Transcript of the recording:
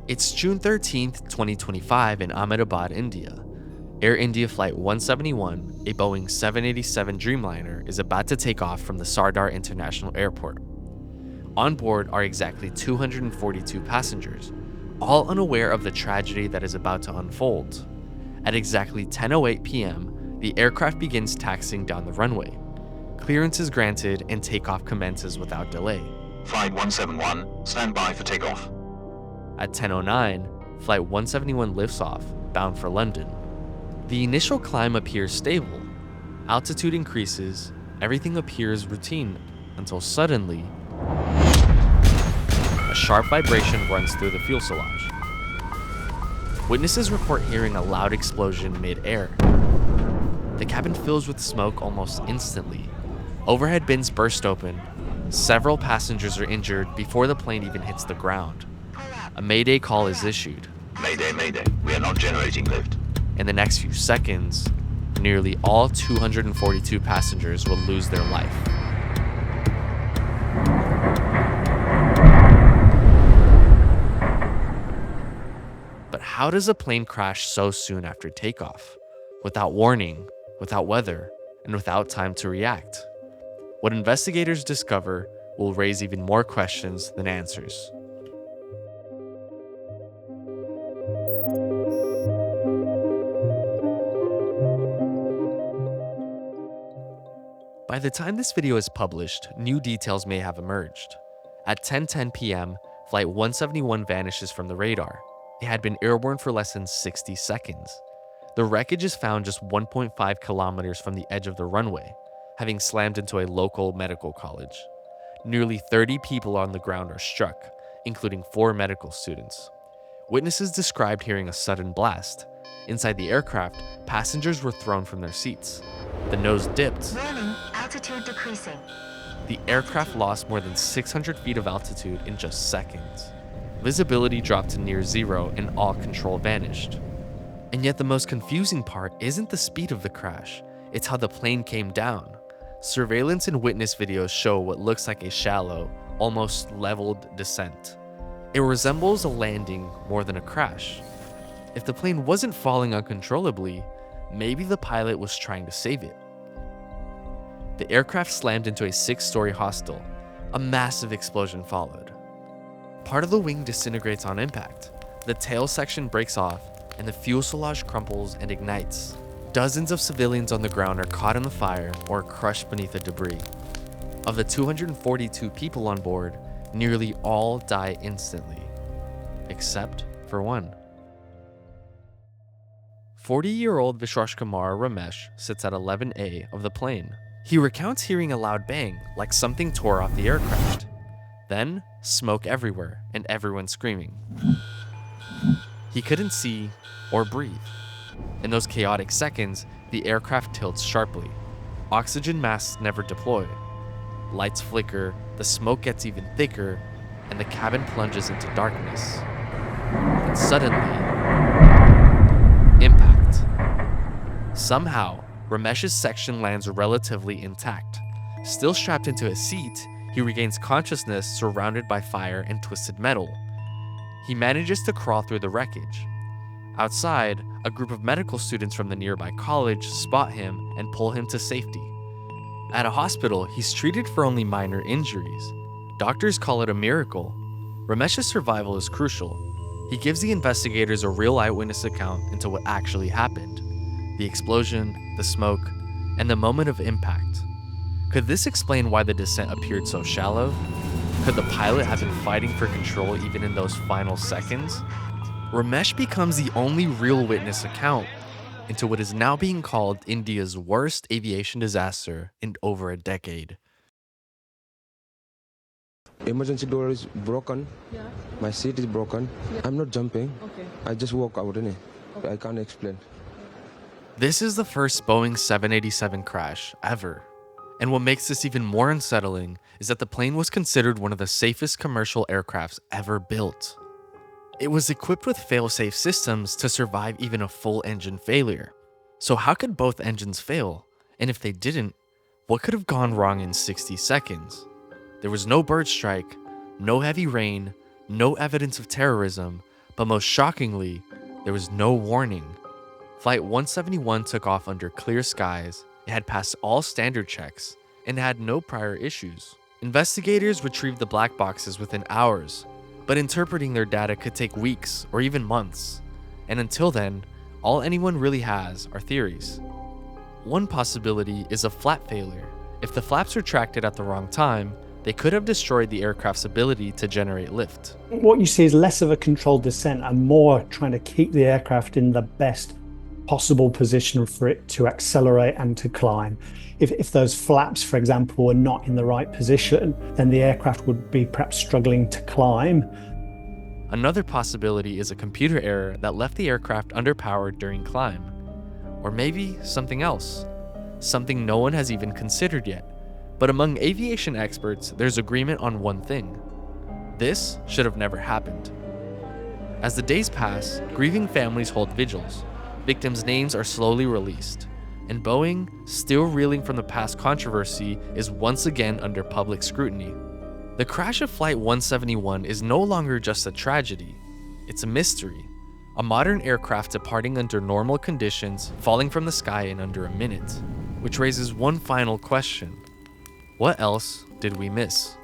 It's June 13th, 2025 in Ahmedabad, India. Air India Flight 171, a Boeing 787 Dreamliner, is about to take off from the Sardar International Airport. On board are exactly 242 passengers, all unaware of the tragedy that is about to unfold. At exactly 10:08 p.m., the aircraft begins taxiing down the runway. Clearance is granted and takeoff commences without delay. Flight 171, stand by for takeoff. At 10:09, Flight 171 lifts off, bound for London. The initial climb appears stable. Altitude increases, everything appears routine, until suddenly, a sharp vibration runs through the fuselage. Witnesses report hearing a loud explosion mid-air. The cabin fills with smoke almost instantly. Overhead bins burst open. Several passengers are injured before the plane even hits the ground. A mayday call is issued. Mayday, mayday. We are not generating lift. In the next few seconds, nearly all 242 passengers will lose their life. But how does a plane crash so soon after takeoff? Without warning, without weather, and without time to react? What investigators discover will raise even more questions than answers. By the time this video is published, new details may have emerged. At 10:10 p.m., Flight 171 vanishes from the radar. It had been airborne for less than 60 seconds. The wreckage is found just 1.5 kilometers from the edge of the runway, having slammed into a local medical college. Nearly 30 people on the ground are struck, including 4 medical students. Witnesses described hearing a sudden blast. Inside the aircraft, passengers were thrown from their seats. The nose dipped. Warning, altitude decreasing. The aircraft lost more than 600 feet of altitude in just seconds. Visibility dropped to near zero and all control vanished. And yet the most confusing part isn't the speed of the crash, it's how the plane came down. Surveillance and witness videos show what looks like a shallow, almost leveled descent. It resembles a landing more than a crash. If the plane wasn't falling uncontrollably, maybe the pilot was trying to save it. The aircraft slammed into a 6-story hostel. A massive explosion followed. Part of the wing disintegrates on impact. The tail section breaks off, and the fuselage crumples and ignites. Dozens of civilians on the ground are caught in the fire or crushed beneath the debris. Of the 242 people on board, nearly all die instantly, except for one. 40-year-old Vishwash Kumar Ramesh sits at 11A of the plane. He recounts hearing a loud bang, like something tore off the aircraft. Then, smoke everywhere and everyone screaming. He couldn't see or breathe. In those chaotic seconds, the aircraft tilts sharply. Oxygen masks never deploy. Lights flicker, the smoke gets even thicker, and the cabin plunges into darkness. And suddenly, impact. Somehow, Ramesh's section lands relatively intact. Still strapped into his seat, he regains consciousness surrounded by fire and twisted metal. He manages to crawl through the wreckage. Outside, a group of medical students from the nearby college spot him and pull him to safety. At a hospital, he's treated for only minor injuries. Doctors call it a miracle. Ramesh's survival is crucial. He gives the investigators a real eyewitness account into what actually happened. The explosion, the smoke, and the moment of impact. Could this explain why the descent appeared so shallow? Could the pilot have been fighting for control even in those final seconds? Ramesh becomes the only real witness account into what is now being called India's worst aviation disaster in over a decade. Emergency door is broken. Yeah. My seat is broken. Yeah. I'm not jumping. Okay. I just walk out, innit? Okay. I can't explain. This is the first Boeing 787 crash ever. And what makes this even more unsettling is that the plane was considered one of the safest commercial aircrafts ever built. It was equipped with fail-safe systems to survive even a full engine failure. So how could both engines fail? And if they didn't, what could have gone wrong in 60 seconds? There was no bird strike, no heavy rain, no evidence of terrorism, But most shockingly, there was no warning. Flight 171 took off under clear skies, it had passed all standard checks, and had no prior issues. Investigators retrieved the black boxes within hours, but interpreting their data could take weeks or even months. And until then, all anyone really has are theories. One possibility is a flap failure. If the flaps retracted at the wrong time, they could have destroyed the aircraft's ability to generate lift. What you see is less of a controlled descent and more trying to keep the aircraft in the best possible position for it to accelerate and to climb. If those flaps, for example, were not in the right position, then the aircraft would be perhaps struggling to climb. Another possibility is a computer error that left the aircraft underpowered during climb. Or maybe something else, something no one has even considered yet. But among aviation experts, there's agreement on one thing. This should have never happened. As the days pass, grieving families hold vigils. Victims' names are slowly released, and Boeing, still reeling from the past controversy, is once again under public scrutiny. The crash of Flight 171 is no longer just a tragedy, it's a mystery. A modern aircraft departing under normal conditions, falling from the sky in under a minute. Which raises one final question. What else did we miss?